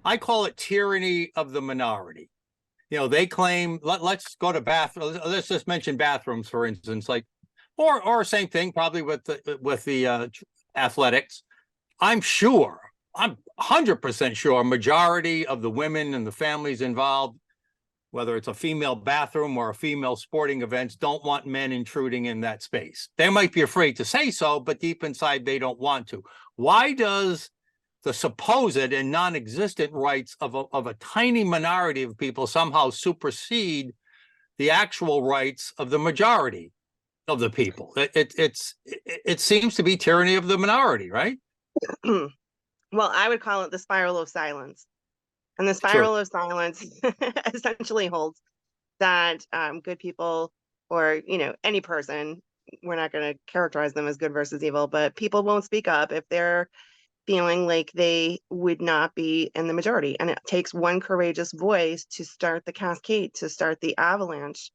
I call it tyranny of the minority. They claim, let's go to bathroom. Let's just mention bathrooms, for instance, like, or same thing, probably with the athletics. I'm 100% sure majority of the women and the families involved, whether it's a female bathroom or a female sporting events, don't want men intruding in that space. They might be afraid to say so, but deep inside they don't want to. Why does the supposed and non-existent rights of a tiny minority of people somehow supersede the actual rights of the majority of the people? It seems to be tyranny of the minority, right? Well, I would call it the spiral of silence. And the True. spiral of silence essentially holds that good people, or any person, we're not going to characterize them as good versus evil, but people won't speak up if they're feeling like they would not be in the majority. And it takes one courageous voice to start the cascade, to start the avalanche.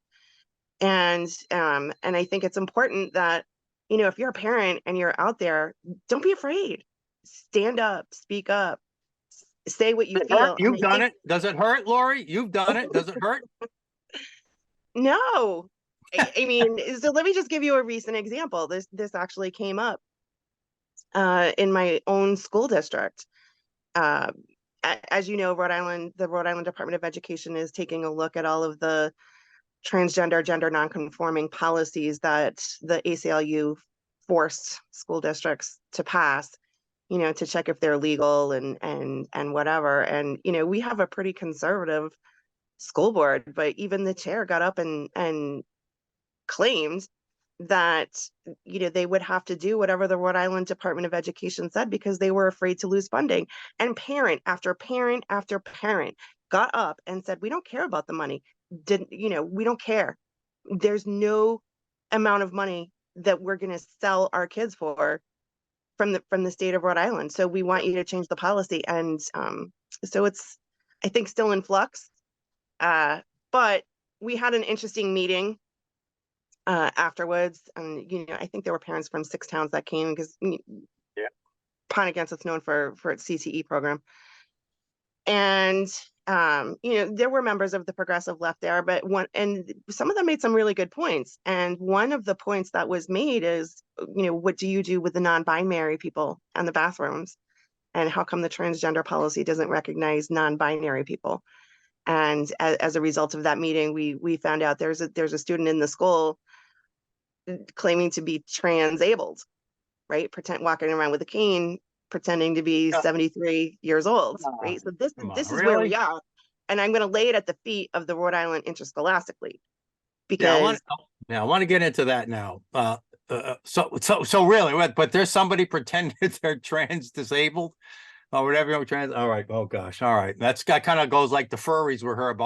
And I think it's important that, if you're a parent and you're out there, don't be afraid. Stand up, speak up, say what you feel. And You've I done think it. Does it hurt, Laurie? You've done it. Does it hurt? no. I mean, so let me just give you a recent example. This actually came up in my own school district. Uh, as you know, the Rhode Island Department of Education is taking a look at all of the transgender, gender nonconforming policies that the ACLU forced school districts to pass, to check if they're legal and whatever. And we have a pretty conservative school board, but even the chair got up and claimed that they would have to do whatever the Rhode Island Department of Education said because they were afraid to lose funding. And parent after parent after parent got up and said, we don't care about the money. We don't care. There's no amount of money that we're going to sell our kids for from the state of Rhode Island. So we want you to change the policy. And so it's, I think, still in flux. But we had an interesting meeting afterwards. And, I think there were parents from 6 towns that came because Pine Against it's known for its CTE program. And, there were members of the progressive left there, but some of them made some really good points. And one of the points that was made is, what do you do with the non-binary people and the bathrooms? And how come the transgender policy doesn't recognize non-binary people? And as a result of that meeting, we found out there's a student in the school claiming to be transabled, right? Walking around with a cane, pretending to be 73 years old, right? So this is where we are. And I'm going to lay it at the feet of the Rhode Island Interscholastic League because I want to get into that now. So really, but there's somebody pretending they're trans disabled or whatever, trans. All right. Oh gosh. All right. That kind of goes like the furries were here about